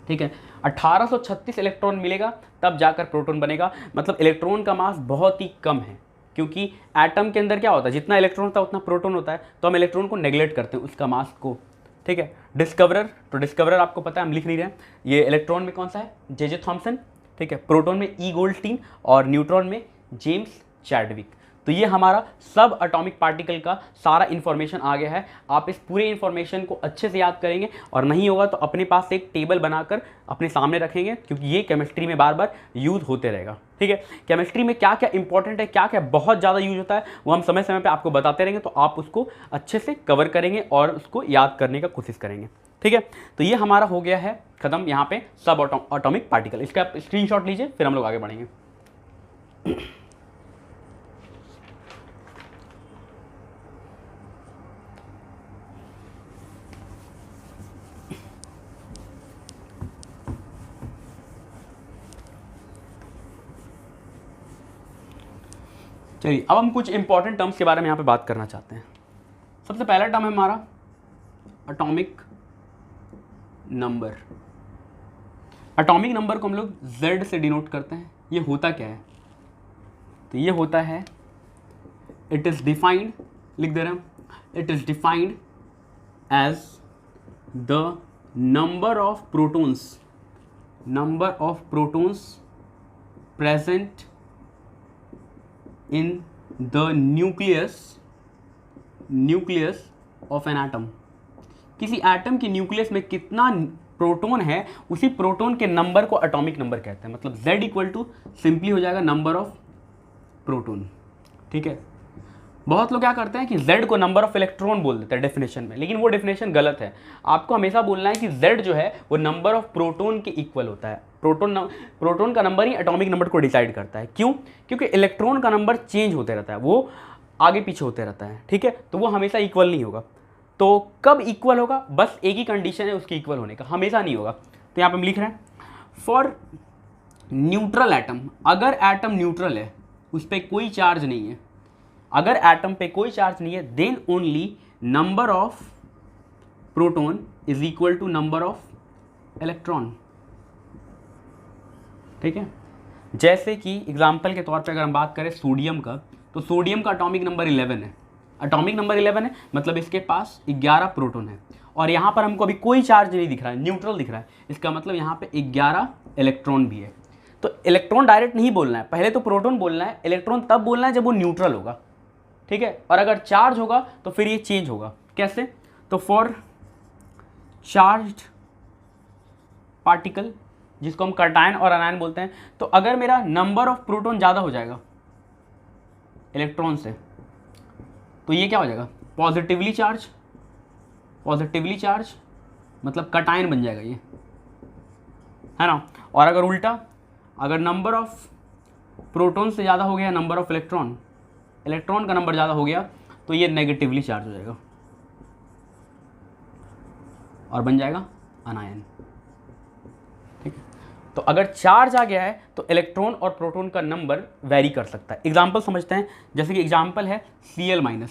ठीक है, 1836 इलेक्ट्रॉन मिलेगा तब जाकर प्रोटॉन बनेगा। मतलब इलेक्ट्रॉन का मास बहुत ही कम है, क्योंकि एटम के अंदर क्या होता है, जितना इलेक्ट्रॉन होता है उतना प्रोटॉन होता है, तो हम इलेक्ट्रॉन को नेग्लेक्ट करते हैं उसका मास को। ठीक है, डिस्कवरर, तो डिस्कवरर आपको पता है, हम लिख नहीं रहे हैं। ये इलेक्ट्रॉन में कौन सा है, जे थॉमसन। ठीक है, प्रोटॉन में ई गोल्डस्टीन और न्यूट्रॉन में जेम्स चैडविक। तो ये हमारा सब एटॉमिक पार्टिकल का सारा इन्फॉर्मेशन आ गया है। आप इस पूरे इन्फॉर्मेशन को अच्छे से याद करेंगे और नहीं होगा तो अपने पास एक टेबल बनाकर अपने सामने रखेंगे, क्योंकि ये केमिस्ट्री में बार बार यूज़ होते रहेगा। ठीक है, केमिस्ट्री में क्या क्या इंपॉर्टेंट है, क्या क्या बहुत ज़्यादा यूज होता है, वो हम समय समय पे आपको बताते रहेंगे, तो आप उसको अच्छे से कवर करेंगे और उसको याद करने का कोशिश करेंगे। ठीक है, तो ये हमारा हो गया है ख़त्म यहाँ पे सब एटॉमिक पार्टिकल। इसका आप स्क्रीनशॉट लीजिए, फिर हम लोग आगे बढ़ेंगे। चलिए, अब हम कुछ इंपॉर्टेंट टर्म्स के बारे में यहाँ पे बात करना चाहते हैं। सबसे पहला टर्म है हमारा एटॉमिक नंबर। एटॉमिक नंबर को हम लोग Z से डिनोट करते हैं। ये होता क्या है, तो ये होता है, इट इज़ डिफाइंड, लिख दे रहे हैं, it is defined as the number of protons present in the nucleus of an atom। किसी एटम के न्यूक्लियस में कितना प्रोटॉन है, उसी प्रोटॉन के नंबर को एटॉमिक नंबर कहते हैं। मतलब Z इक्वल टू सिंपली हो जाएगा नंबर ऑफ प्रोटॉन। ठीक है, बहुत लोग क्या करते हैं कि Z को नंबर ऑफ इलेक्ट्रॉन बोल देते हैं डेफिनेशन में, लेकिन वो डेफिनेशन गलत है। आपको हमेशा बोलना है कि Z जो है वो नंबर ऑफ प्रोटॉन के इक्वल होता है। प्रोटॉन का नंबर ही एटॉमिक नंबर को डिसाइड करता है। क्यों, क्योंकि इलेक्ट्रॉन का नंबर चेंज होते रहता है, वो आगे पीछे होते रहता है। ठीक है, तो वो हमेशा इक्वल नहीं होगा। तो कब इक्वल होगा, बस एक ही कंडीशन है उसके इक्वल होने का, हमेशा नहीं होगा। तो यहाँ पे हम लिख रहे हैं फॉर न्यूट्रल एटम, अगर एटम न्यूट्रल है, उस पर कोई चार्ज नहीं है, अगर एटम पे कोई चार्ज नहीं है, then only number of proton is equal to number of electron. ठीक है, जैसे कि एग्जाम्पल के तौर पे अगर हम बात करें सोडियम का, तो सोडियम का एटॉमिक नंबर 11 है। एटॉमिक नंबर 11 है मतलब इसके पास 11 प्रोटॉन है, और यहाँ पर हमको अभी कोई चार्ज नहीं दिख रहा है, न्यूट्रल दिख रहा है। इसका मतलब यहाँ पे 11 इलेक्ट्रॉन भी है। तो इलेक्ट्रॉन डायरेक्ट नहीं बोलना है, पहले तो प्रोटॉन बोलना है, इलेक्ट्रॉन तब बोलना है जब वो न्यूट्रल होगा। ठीक है, और अगर चार्ज होगा तो फिर ये चेंज होगा। कैसे? तो फॉर चार्ज्ड पार्टिकल, जिसको हम कैटायन और एनायन बोलते हैं, तो अगर मेरा नंबर ऑफ प्रोटॉन ज़्यादा हो जाएगा इलेक्ट्रॉन से, तो ये क्या हो जाएगा? पॉजिटिवली चार्ज, पॉजिटिवली चार्ज मतलब कैटायन बन जाएगा ये, है ना। और अगर उल्टा, अगर नंबर ऑफ प्रोटॉन से ज़्यादा हो गया नंबर ऑफ इलेक्ट्रॉन, इलेक्ट्रॉन का नंबर ज़्यादा हो गया, तो ये नेगेटिवली चार्ज हो जाएगा और बन जाएगा अनायन। ठीक है, तो अगर चार्ज आ गया है तो इलेक्ट्रॉन और प्रोटॉन का नंबर वेरी कर सकता है। एग्जाम्पल समझते हैं, जैसे कि एग्जाम्पल है Cl-,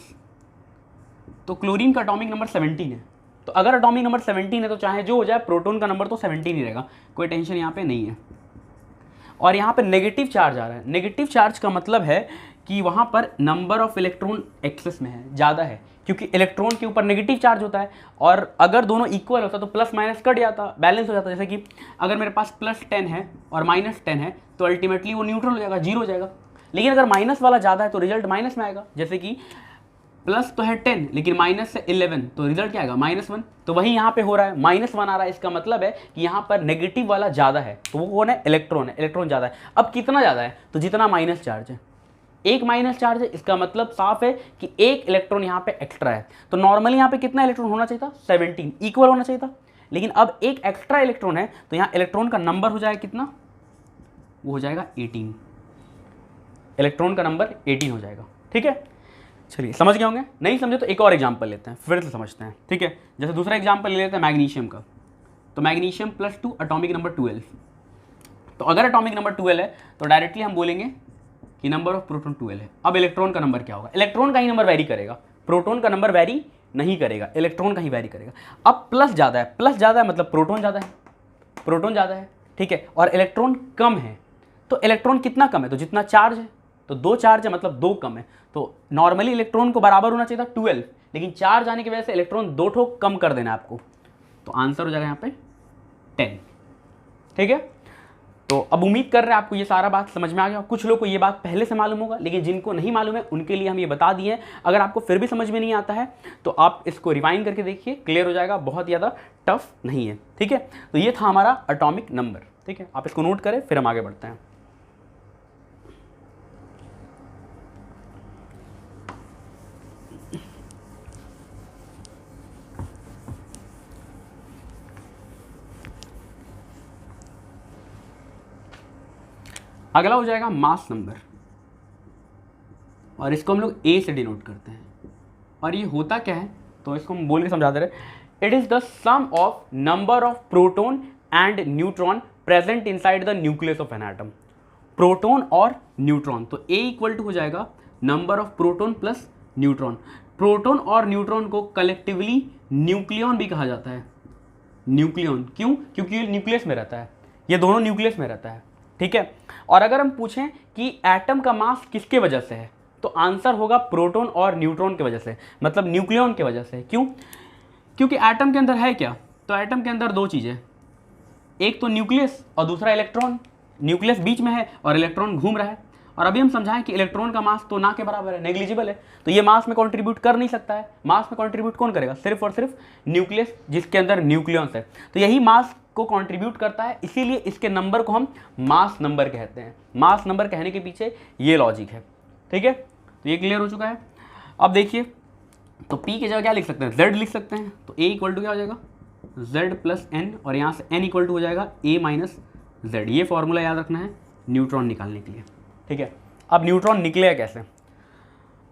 तो क्लोरीन का एटॉमिक नंबर 17 है। तो अगर एटॉमिक नंबर 17 है तो चाहे जो हो जाए प्रोटॉन का नंबर तो 17 ही रहेगा, कोई टेंशन यहाँ पे नहीं है। और यहाँ पे नेगेटिव चार्ज आ रहा है। नेगेटिव चार्ज का मतलब है कि वहाँ पर नंबर ऑफ इलेक्ट्रॉन एक्सेस में है, ज़्यादा है, क्योंकि इलेक्ट्रॉन के ऊपर नेगेटिव चार्ज होता है। और अगर दोनों इक्वल होता तो प्लस माइनस कट जाता, बैलेंस हो जाता। जैसे कि अगर मेरे पास +10 है और -10 है तो अल्टीमेटली वो न्यूट्रल हो जाएगा, जीरो हो जाएगा। लेकिन अगर माइनस वाला ज़्यादा है तो रिजल्ट माइनस में आएगा। जैसे कि प्लस तो है 10 लेकिन माइनस से 11, तो रिजल्ट क्या आएगा? -1। तो वही यहाँ पे हो रहा है, -1 आ रहा है। इसका मतलब है कि यहाँ पर नेगेटिव वाला ज़्यादा है, तो वो कौन है? इलेक्ट्रॉन है, इलेक्ट्रॉन ज़्यादा है। अब कितना ज़्यादा है? तो जितना माइनस चार्ज है, एक माइनस चार्ज है, इसका मतलब साफ है कि एक इलेक्ट्रॉन यहाँ पे एक्स्ट्रा है। तो नॉर्मली यहाँ पे कितना इलेक्ट्रॉन होना चाहिए था? 17, इक्वल होना चाहिए था। लेकिन अब एक एक्स्ट्रा इलेक्ट्रॉन है, तो यहाँ इलेक्ट्रॉन का नंबर हो जाएगा कितना? वो हो जाएगा 18, इलेक्ट्रॉन का नंबर 18 हो जाएगा। ठीक है, चलिए समझ गए होंगे। नहीं समझे तो एक और एग्जाम्पल लेते हैं, फिर से समझते हैं। ठीक है, जैसे दूसरा एग्जाम्पल ले लेते हैं मैग्नीशियम का। तो मैग्नीशियम +2, एटॉमिक नंबर 12। तो अगर एटॉमिक नंबर 12 है तो डायरेक्टली हम बोलेंगे कि नंबर ऑफ प्रोटॉन 12 है। अब इलेक्ट्रॉन का नंबर क्या होगा? इलेक्ट्रॉन का ही नंबर वेरी करेगा, प्रोटॉन का नंबर वेरी नहीं करेगा, इलेक्ट्रॉन का ही वेरी करेगा। अब प्लस ज़्यादा है, प्लस ज़्यादा है मतलब प्रोटॉन ज़्यादा है, प्रोटॉन ज़्यादा है। ठीक है, और इलेक्ट्रॉन कम है, तो इलेक्ट्रॉन कितना कम है? तो जितना चार्ज है, तो 2 चार्ज है मतलब 2 कम है। तो नॉर्मली इलेक्ट्रॉन को बराबर होना चाहिए था 12, लेकिन चार्ज आने की वजह से इलेक्ट्रॉन 2 ठो कम कर देना है आपको, तो आंसर हो जाएगा यहाँ पे 10। ठीक है, तो अब उम्मीद कर रहे हैं आपको ये सारा बात समझ में आ गया। कुछ लोग को ये बात पहले से मालूम होगा, लेकिन जिनको नहीं मालूम है उनके लिए हम ये बता दिए हैं। अगर आपको फिर भी समझ में नहीं आता है तो आप इसको रिवाइंड करके देखिए, क्लियर हो जाएगा, बहुत ज़्यादा टफ नहीं है। ठीक है, तो ये था हमारा एटॉमिक नंबर। ठीक है, आप इसको नोट करें, फिर हम आगे बढ़ते हैं। अगला हो जाएगा मास नंबर, और इसको हम लोग ए से डिनोट करते हैं। और ये होता क्या है, तो इसको हम बोल के समझा दे रहे। It is the sum of number of proton and neutron present inside the nucleus of an atom. Proton और न्यूट्रॉन, तो ए इक्वल टू हो जाएगा number of proton plus neutron. Proton और न्यूट्रॉन को कलेक्टिवली न्यूक्लियन भी कहा जाता है। न्यूक्लियन क्यों? क्योंकि ये न्यूक्लियस में रहता है, ये दोनों न्यूक्लियस में रहता है। ठीक है, और अगर हम पूछें कि एटम का मास किसके वजह से है, तो आंसर होगा प्रोटॉन और न्यूट्रॉन की वजह से, मतलब न्यूक्लियन की वजह से। क्यों? क्योंकि एटम के अंदर है क्या? तो एटम के अंदर 2 चीज़ें, एक तो न्यूक्लियस और दूसरा इलेक्ट्रॉन। न्यूक्लियस बीच में है और इलेक्ट्रॉन घूम रहा है। और अभी हम समझाएं कि इलेक्ट्रॉन का मास तो ना के बराबर है, नेग्लिजिबल है, तो ये मास में कंट्रीब्यूट कर नहीं सकता है। मास में कंट्रीब्यूट कौन करेगा? सिर्फ और सिर्फ न्यूक्लियस, जिसके अंदर न्यूक्लियस है, तो यही मास को कंट्रीब्यूट करता है। इसीलिए इसके नंबर को हम मास नंबर कहते हैं। मास नंबर कहने के पीछे ये लॉजिक है। ठीक है, तो ये क्लियर हो चुका है। अब देखिए, तो P की जगह क्या लिख सकते हैं? Z लिख सकते हैं। तो A इक्वल टू क्या हो जाएगा? Z प्लस N, और यहाँ से N इक्वल टू हो जाएगा A माइनस Z। ये फॉर्मूला याद रखना है न्यूट्रॉन निकालने के लिए। ठीक है, अब न्यूट्रॉन निकलेगा कैसे?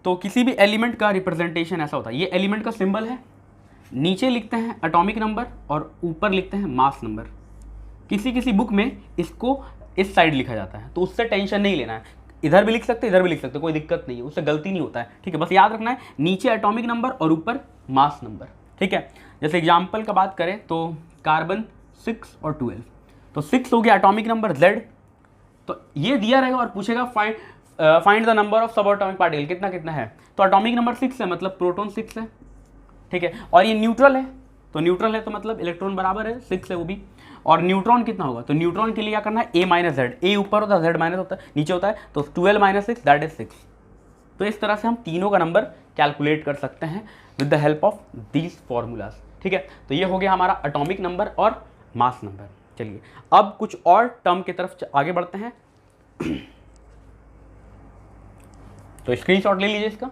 तो किसी भी एलिमेंट का रिप्रेजेंटेशन ऐसा होता है, ये एलिमेंट का सिंबल है, नीचे लिखते हैं एटॉमिक नंबर और ऊपर लिखते हैं मास नंबर। किसी किसी बुक में इसको इस साइड लिखा जाता है, तो उससे टेंशन नहीं लेना है, इधर भी लिख सकते, इधर भी लिख सकते, कोई दिक्कत नहीं है, उससे गलती नहीं होता है। ठीक है, बस याद रखना है नीचे एटॉमिक नंबर और ऊपर मास नंबर। ठीक है, जैसे एग्जाम्पल का बात करें तो कार्बन 6 और 12, तो 6 हो गया एटॉमिक नंबर Z, तो ये दिया रहेगा और पूछेगा फाइंड द नंबर ऑफ सब एटॉमिक पार्टिकल, कितना कितना है। तो एटॉमिक नंबर 6 है मतलब प्रोटॉन 6 है। ठीक है, और ये न्यूट्रल है, तो न्यूट्रल है तो मतलब इलेक्ट्रॉन बराबर है, 6 है वो भी। और न्यूट्रॉन कितना होगा? तो न्यूट्रॉन के लिए क्या करना है? A माइनस Z, A ऊपर होता है Z माइनस होता है नीचे होता है, तो 12 माइनस 6 दैट इज 6। तो इस तरह से हम तीनों का नंबर कैलकुलेट कर सकते हैं with the help of these formulas. ठीक है, तो ये हो गया हमारा एटॉमिक नंबर और मास नंबर। चलिए अब कुछ और टर्म की तरफ आगे बढ़ते हैं। तो स्क्रीनशॉट ले लीजिए इसका।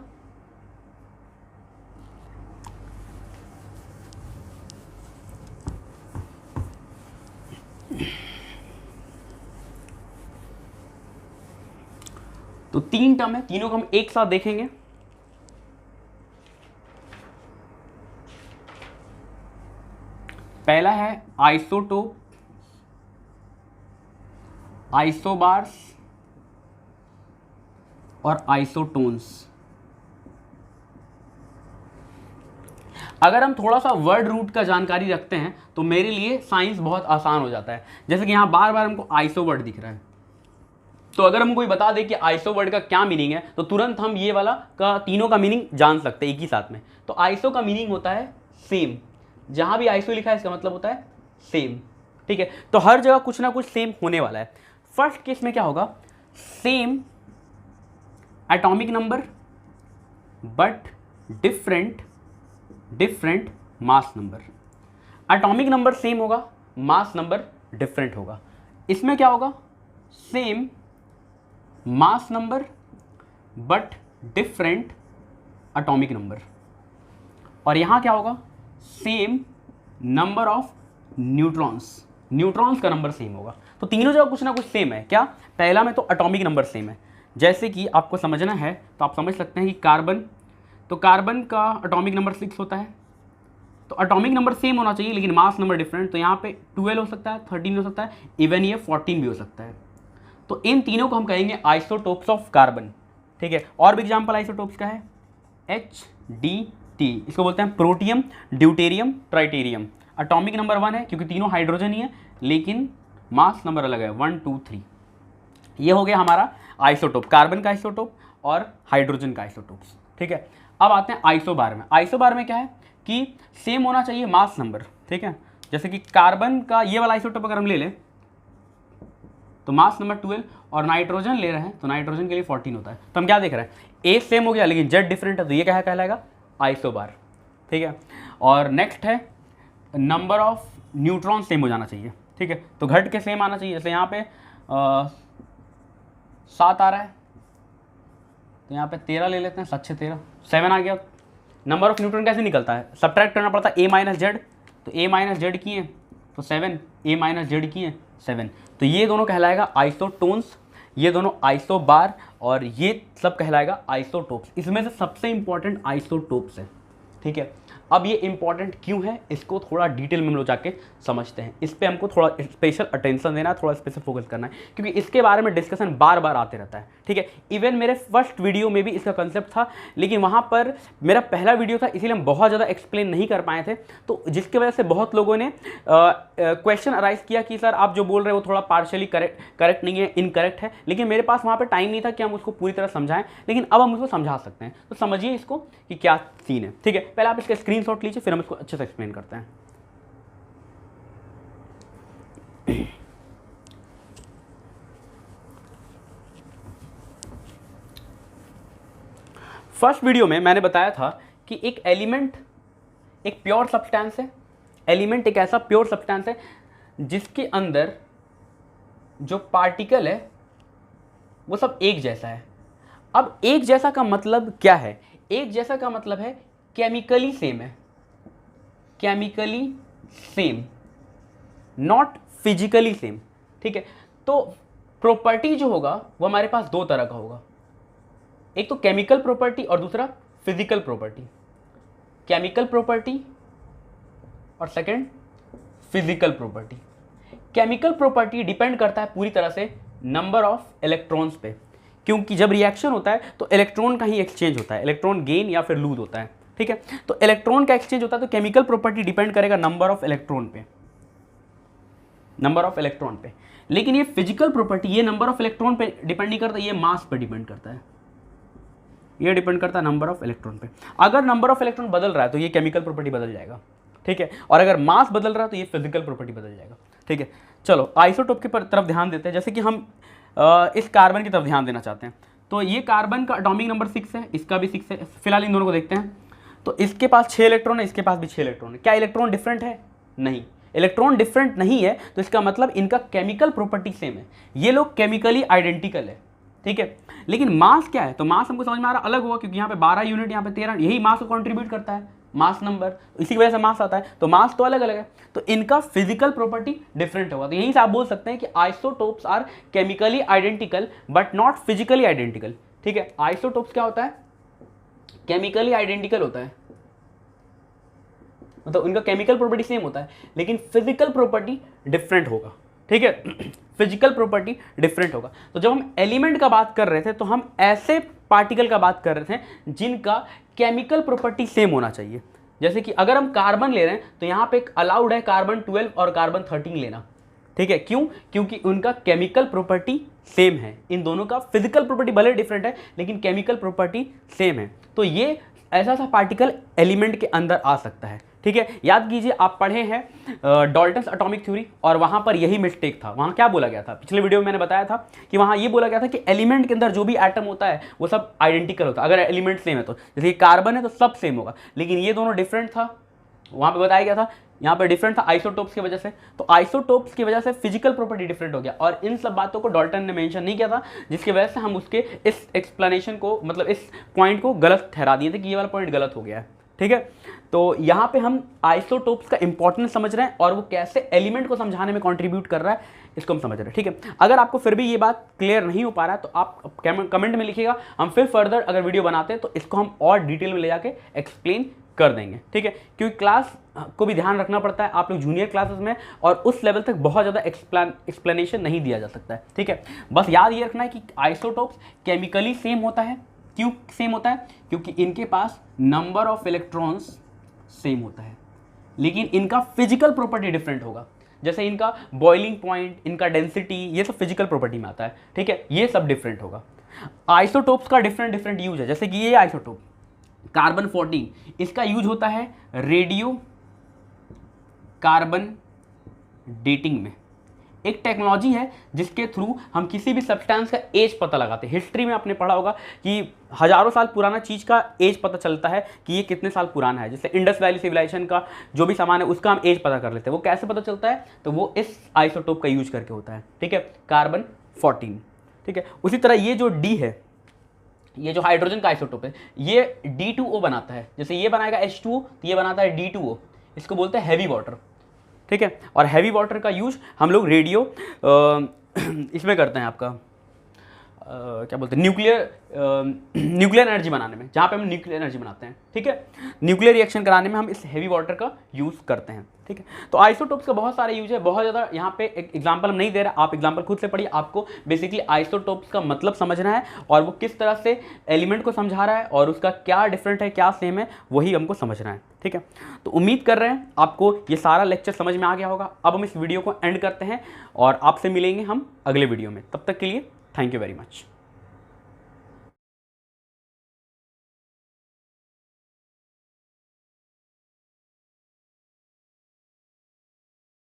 तो 3 टर्म है, तीनों को हम एक साथ देखेंगे। पहला है आइसोटोप, आइसोबार्स और आइसोटोन्स। अगर हम थोड़ा सा वर्ड रूट का जानकारी रखते हैं तो मेरे लिए साइंस बहुत आसान हो जाता है। जैसे कि यहाँ बार बार हमको आइसो वर्ड दिख रहा है, तो अगर हम कोई बता दे कि आइसो वर्ड का क्या मीनिंग है तो तुरंत हम ये वाला का तीनों का मीनिंग जान सकते हैं एक ही साथ में। तो आइसो का मीनिंग होता है सेम, जहां भी आइसो लिखा है इसका मतलब होता है सेम। ठीक है, तो हर जगह कुछ ना कुछ सेम होने वाला है। फर्स्ट केस में क्या होगा, same atomic number but different mass number. Atomic number same होगा, मास नंबर डिफरेंट होगा। इसमें क्या होगा, same mass number but different atomic number. और यहां क्या होगा, सेम नंबर ऑफ न्यूट्रॉन्स का नंबर सेम होगा। तो तीनों जगह कुछ ना कुछ सेम है। क्या, पहला में तो एटॉमिक नंबर सेम है। जैसे कि आपको समझना है तो आप समझ सकते हैं कि कार्बन, तो कार्बन का एटॉमिक नंबर 6 होता है। तो एटॉमिक नंबर सेम होना चाहिए लेकिन मास नंबर डिफरेंट। तो यहाँ पे 12 हो सकता है, 13 हो सकता है, इवन ये 14 भी हो सकता है। तो इन तीनों को हम कहेंगे आइसोटोप्स ऑफ कार्बन। ठीक है, और भी एग्जाम्पल आइसोटोप्स का है HDT, इसको बोलते हैं प्रोटियम, ड्यूटेरियम, ट्राइटेरियम। एटॉमिक नंबर 1 है क्योंकि तीनों हाइड्रोजन ही है, लेकिन मास नंबर अलग है, 1 2 3। ये हो गया हमारा आइसोटोप, कार्बन का आइसोटोप और हाइड्रोजन का आइसोटोप्स। ठीक है, अब आते हैं आइसोबार में। आइसोबार में क्या है कि सेम होना चाहिए मास नंबर। ठीक है, जैसे कि कार्बन का ये वाला आइसोटोप अगर हम ले लें तो मास नंबर 12, और नाइट्रोजन ले रहे हैं तो नाइट्रोजन के लिए 14 होता है। तो हम क्या देख रहे हैं, ए सेम हो गया लेकिन जेड डिफरेंट है, तो ये क्या कहलाएगा, आइसोबार। ठीक है, और नेक्स्ट है नंबर ऑफ न्यूट्रॉन सेम हो जाना चाहिए। ठीक है, तो घट के सेम आना चाहिए। जैसे यहाँ पे 7 आ रहा है तो यहाँ पे 13 ले लेते हैं, 7 6 13, 7 आ गया। नंबर ऑफ न्यूट्रॉन कैसे निकलता है, सब्ट्रैक्ट करना पड़ता है ए माइनस जेड। तो ए माइनस जेड किए तो 7, ए माइनस जेड किए 7। तो ये दोनों कहलाएगा आइसोटोन्स, ये दोनों आइसोबार, और ये सब कहलाएगा आइसोटोप्स। इसमें से सबसे इंपॉर्टेंट आइसोटोप्स है। ठीक है, अब ये इंपॉर्टेंट क्यों है इसको थोड़ा डिटेल में हम लोग जाके समझते हैं। इस पर हमको थोड़ा स्पेशल अटेंशन देना है, थोड़ा स्पेशल फोकस करना है, क्योंकि इसके बारे में डिस्कशन बार बार आते रहता है। ठीक है, इवन मेरे फर्स्ट वीडियो में भी इसका कंसेप्ट था, लेकिन वहाँ पर मेरा पहला वीडियो था इसीलिए हम बहुत ज़्यादा एक्सप्लेन नहीं कर पाए थे। तो जिसकी वजह से बहुत लोगों ने क्वेश्चन अराइज किया कि सर आप जो बोल रहे हो वो थोड़ा पार्शियली करेक्ट नहीं है, इनकरेक्ट है। लेकिन मेरे पास वहाँ पर टाइम नहीं था कि हम उसको पूरी तरह समझाएं, लेकिन अब हम उसको समझा सकते हैं। तो समझिए इसको कि क्या सीन है। ठीक है, पहले आप इसका स्क्रीनशॉट लीजिए, फिर हम इसको अच्छे से एक्सप्लेन करते हैं। फर्स्ट वीडियो में मैंने बताया था कि एक एलिमेंट एक प्योर सब्सटेंस है। एलिमेंट एक ऐसा प्योर सब्सटेंस है जिसके अंदर जो पार्टिकल है वो सब एक जैसा है। अब एक जैसा का मतलब क्या है, एक जैसा का मतलब है केमिकली सेम है, chemically same, not physically same. ठीक है, तो प्रॉपर्टी जो होगा वो हमारे पास दो तरह का होगा, एक तो केमिकल प्रॉपर्टी और दूसरा फिजिकल प्रॉपर्टी। केमिकल प्रॉपर्टी और second physical property. Chemical property depend करता है पूरी तरह से नंबर ऑफ इलेक्ट्रॉन्स पे, क्योंकि जब रिएक्शन होता है तो इलेक्ट्रॉन का ही एक्सचेंज होता है, इलेक्ट्रॉन गेन या फिर लूज होता है। ठीक है, तो इलेक्ट्रॉन का एक्सचेंज होता है, तो केमिकल प्रॉपर्टी डिपेंड करेगा नंबर ऑफ इलेक्ट्रॉन पे, नंबर ऑफ इलेक्ट्रॉन पे। लेकिन ये फिजिकल प्रॉपर्टी ये नंबर ऑफ इलेक्ट्रॉन पे डिपेंड नहीं करता, ये मास पे डिपेंड करता है, ये डिपेंड करता है नंबर ऑफ इलेक्ट्रॉन पे। अगर नंबर ऑफ इलेक्ट्रॉन बदल रहा है तो ये केमिकल प्रॉपर्टी बदल जाएगा। ठीक है, और अगर मास बदल रहा है तो ये फिजिकल प्रॉपर्टी बदल जाएगा। ठीक है, चलो आइसोटोप की तरफ ध्यान देते हैं। जैसे कि हम इस कार्बन की तरफ ध्यान देना चाहते हैं, तो ये कार्बन का एटॉमिक नंबर 6 है, इसका भी 6 है। फिलहाल इन दोनों को देखते हैं। तो इसके पास 6 इलेक्ट्रॉन है, इसके पास भी 6 इलेक्ट्रॉन है। क्या इलेक्ट्रॉन डिफरेंट है? नहीं, इलेक्ट्रॉन डिफरेंट नहीं है, तो इसका मतलब इनका केमिकल प्रॉपर्टी सेम है। ये लोग केमिकली आइडेंटिकल है, ठीक है। लेकिन मास क्या है? तो मास हमको समझ में आ रहा अलग होगा, क्योंकि यहाँ पे 12 यूनिट, यहाँ पे 13, यही मास को कंट्रीब्यूट करता है, मास नंबर, इसी की वजह से मास आता है। तो मास तो अलग अलग है, तो इनका फिजिकल प्रॉपर्टी डिफरेंट होगा। तो यहीं से आप बोल सकते हैं कि isotopes are chemically identical but not physically identical, ठीक है। आइसोटोप्स क्या होता है? केमिकली आइडेंटिकल होता है, मतलब उनका केमिकल प्रॉपर्टी सेम होता है, लेकिन फिजिकल प्रॉपर्टी डिफरेंट होगा, ठीक है। फिजिकल प्रॉपर्टी डिफरेंट होगा। तो जब हम एलिमेंट का बात कर रहे थे, तो हम ऐसे पार्टिकल का बात कर रहे थे जिनका केमिकल प्रॉपर्टी सेम होना चाहिए। जैसे कि अगर हम कार्बन ले रहे हैं, तो यहाँ पे एक अलाउड है कार्बन 12 और कार्बन 13 लेना, ठीक है। क्यों? क्योंकि उनका केमिकल प्रॉपर्टी सेम है। इन दोनों का फिजिकल प्रॉपर्टी भले डिफरेंट है, लेकिन केमिकल प्रॉपर्टी सेम है। तो ये ऐसा सा पार्टिकल एलिमेंट के अंदर आ सकता है, ठीक है। याद कीजिए, आप पढ़े हैं डाल्टन्स एटॉमिक थ्योरी, और वहाँ पर यही मिस्टेक था। वहाँ क्या बोला गया था? पिछले वीडियो में मैंने बताया था कि वहाँ ये बोला गया था कि एलिमेंट के अंदर जो भी एटम होता है वो सब आइडेंटिकल होता है। अगर एलिमेंट सेम है तो, जैसे कार्बन है तो सब सेम होगा, लेकिन ये दोनों डिफरेंट था, वहाँ पे बताया गया था। यहाँ पे डिफरेंट था आइसोटोप्स की वजह से। तो आइसोटोप्स की वजह से फिजिकल प्रॉपर्टी डिफरेंट हो गया, और इन सब बातों को डाल्टन ने मेंशन नहीं किया था, जिसकी वजह से हम उसके इस एक्सप्लेनेशन को, मतलब इस पॉइंट को गलत ठहरा दिए थे कि ये वाला पॉइंट गलत हो गया है, ठीक है। तो यहाँ पे हम आइसोटोप्स का इंपॉर्टेंस समझ रहे हैं, और वो कैसे एलिमेंट को समझाने में कंट्रीब्यूट कर रहा है, इसको हम समझ रहे हैं, ठीक है। अगर आपको फिर भी ये बात क्लियर नहीं हो पा रहा है, तो आप कमेंट में लिखिएगा, हम फिर फर्दर अगर वीडियो बनाते हैं तो इसको हम और डिटेल में ले जाके एक्सप्लेन कर देंगे, ठीक है। क्योंकि क्लास को भी ध्यान रखना पड़ता है, आप लोग जूनियर क्लासेस में, और उस लेवल तक बहुत ज़्यादा एक्सप्लेनेशन नहीं दिया जा सकता है, ठीक है। बस याद ये रखना है कि आइसोटोप्स केमिकली सेम होता है। क्यों सेम होता है? क्योंकि इनके पास नंबर ऑफ इलेक्ट्रॉन्स सेम होता है, लेकिन इनका फिजिकल प्रॉपर्टी डिफरेंट होगा। जैसे इनका बॉइलिंग पॉइंट, इनका डेंसिटी, ये सब फिजिकल प्रॉपर्टी में आता है, ठीक है। ये सब डिफरेंट होगा। आइसोटोप्स का डिफरेंट यूज है। जैसे कि ये आइसोटोप कार्बन 14, इसका यूज होता है रेडियो कार्बन डेटिंग में। एक टेक्नोलॉजी है जिसके थ्रू हम किसी भी सब्सटेंस का एज पता लगाते हैं। हिस्ट्री में आपने पढ़ा होगा कि हजारों साल पुराना चीज़ का एज पता चलता है कि ये कितने साल पुराना है। जैसे इंडस वैली सिविलाइजेशन का जो भी सामान है उसका हम एज पता कर लेते हैं। वो कैसे पता चलता है? तो वो इस आइसोटोप का यूज करके होता है, ठीक है, कार्बन 14, ठीक है। उसी तरह ये जो डी है, ये जो हाइड्रोजन का आइसोटोप है, ये D2O बनाता है। जैसे ये बनाएगा H2O, तो ये बनाता है D2O। इसको बोलते हैं हैवी वाटर, ठीक है। और हैवी वाटर का यूज हम लोग रेडियो इसमें करते हैं, आपका क्या बोलते हैं, न्यूक्लियर एनर्जी बनाने में, जहाँ पे हम न्यूक्लियर एनर्जी बनाते हैं, ठीक है। न्यूक्लियर रिएक्शन कराने में हम इस हैवी वाटर का यूज़ करते हैं, ठीक है। तो आइसोटोप्स का बहुत सारे यूज है, बहुत ज़्यादा यहाँ पे एक एग्जांपल हम नहीं दे रहे, आप एग्जांपल खुद से पढ़िए। आपको बेसिकली आइसोटोप्स का मतलब समझना है, और वो किस तरह से एलिमेंट को समझा रहा है, और उसका क्या डिफरेंट है, क्या सेम है, वही हमको समझना है, ठीक है। तो उम्मीद कर रहे हैं आपको ये सारा लेक्चर समझ में आ गया होगा। अब हम इस वीडियो को एंड करते हैं, और आपसे मिलेंगे हम अगले वीडियो में। तब तक के लिए थैंक यू वेरी मच।